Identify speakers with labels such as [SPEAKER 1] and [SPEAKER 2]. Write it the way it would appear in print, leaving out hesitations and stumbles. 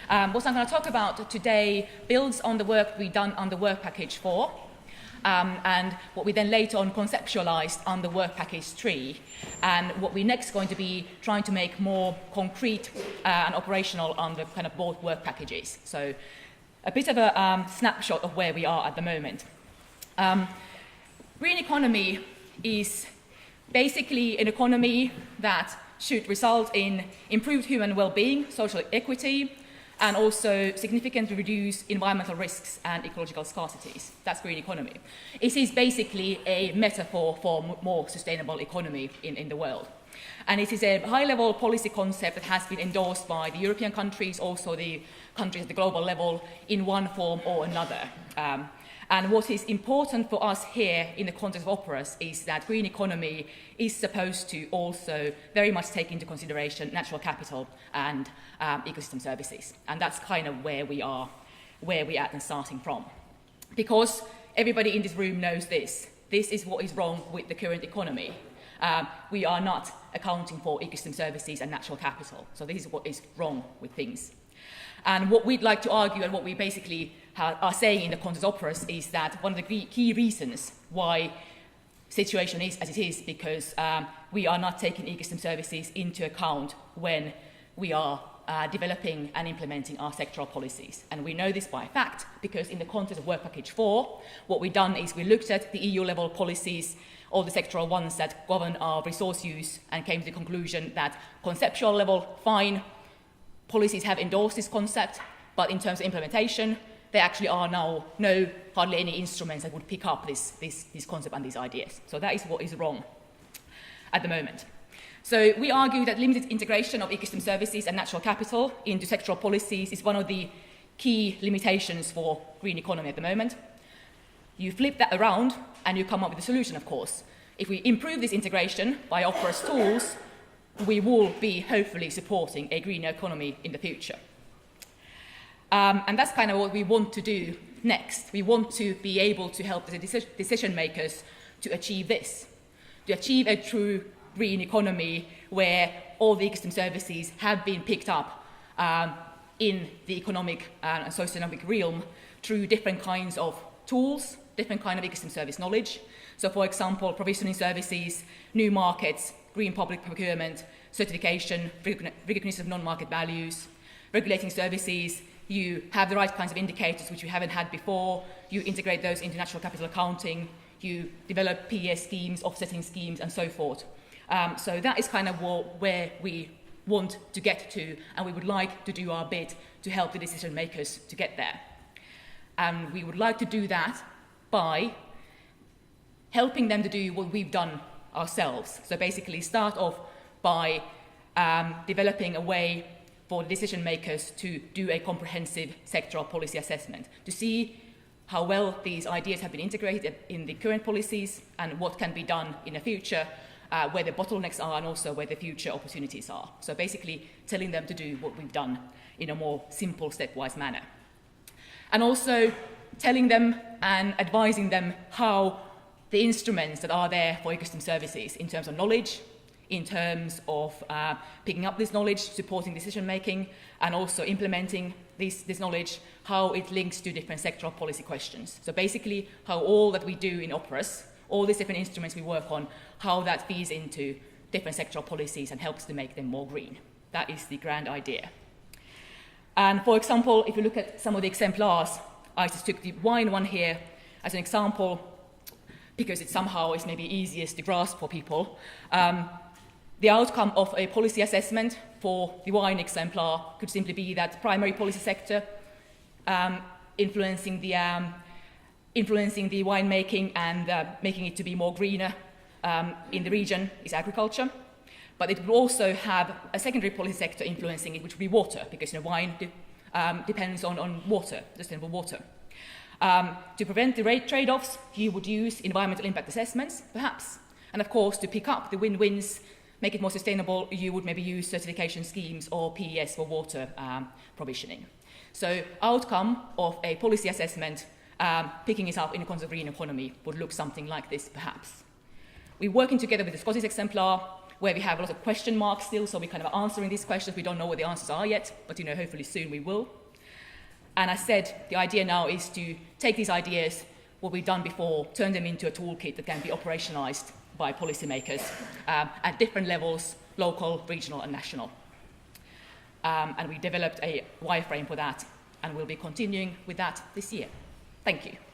[SPEAKER 1] What I'm going to talk about today builds on the work we've done on the Work Package 4, and what we then later on conceptualized on the Work Package 3, and what we're next going to be trying to make more concrete and operational on the kind of both work packages. So a bit of a snapshot of where we are at the moment. Green economy is basically an economy that should result in improved human well-being, social equity, and also significantly reduce environmental risks and ecological scarcities. That's green economy. It is basically a metaphor for more sustainable economy in the world. And it is a high-level policy concept that has been endorsed by the European countries, also the countries at the global level, in one form or another. And what is important for us here in the context of operas is that green economy is supposed to also very much take into consideration natural capital and ecosystem services. And that's kind of where we are at and starting from. Because everybody in this room knows this. This is what is wrong with the current economy. We are not accounting for ecosystem services and natural capital. So this is what is wrong with things. And what we'd like to argue, and what we basically are saying in the context of operas, is that one of the key reasons why the situation is as it is because we are not taking ecosystem services into account when we are developing and implementing our sectoral policies. And we know this by fact because in the context of Work Package 4, what we've done is we looked at the EU level policies, all the sectoral ones that govern our resource use, and came to the conclusion that conceptual level, fine, policies have endorsed this concept, but in terms of implementation, there actually are now hardly any instruments that would pick up this concept and these ideas. So that is what is wrong at the moment. So we argue that limited integration of ecosystem services and natural capital into sectoral policies is one of the key limitations for green economy at the moment. You flip that around and you come up with a solution, of course. If we improve this integration by opera's tools, we will be hopefully supporting a greener economy in the future. And that's kind of what we want to do next. We want to be able to help the decision makers to achieve this, to achieve a true green economy where all the ecosystem services have been picked up in the economic and socioeconomic realm through different kinds of tools, different kind of ecosystem service knowledge. So for example, provisioning services, new markets, green public procurement, certification, recognition of non-market values, regulating services. You have the right kinds of indicators which you haven't had before. You integrate those into natural capital accounting. You develop PES schemes, offsetting schemes, and so forth. So that is kind of where we want to get to, and we would like to do our bit to help the decision makers to get there. And we would like to do that by helping them to do what we've done ourselves. So basically start off by developing a way for decision makers to do a comprehensive sectoral policy assessment, to see how well these ideas have been integrated in the current policies and what can be done in the future, where the bottlenecks are and also where the future opportunities are. So basically telling them to do what we've done in a more simple stepwise manner. And also telling them and advising them how the instruments that are there for ecosystem services in terms of knowledge, in terms of picking up this knowledge, supporting decision making, and also implementing this knowledge, how it links to different sectoral policy questions. So basically how all that we do in operas, all these different instruments we work on, how that feeds into different sectoral policies and helps to make them more green. That is the grand idea. And for example, if you look at some of the exemplars, I just took the wine one here as an example because it somehow is maybe easiest to grasp for people. The outcome of a policy assessment for the wine exemplar could simply be that primary policy sector influencing the winemaking and making it to be more greener in the region is agriculture. But it will also have a secondary policy sector influencing it, which will be water, because wine depends on water, sustainable water. To prevent the rate trade-offs, you would use environmental impact assessments, perhaps. And of course, to pick up the win-wins, make it more sustainable, you would maybe use certification schemes or PES for water provisioning. So outcome of a policy assessment, picking it up in the context of green economy would look something like this, perhaps. We're working together with the Scottish exemplar, where we have a lot of question marks still, so we're kind of answering these questions. We don't know what the answers are yet, but hopefully soon we will. And I said the idea now is to take these ideas, what we've done before, turn them into a toolkit that can be operationalized by policymakers at different levels, local, regional, and national. And we developed a wireframe for that, and we'll be continuing with that this year. Thank you.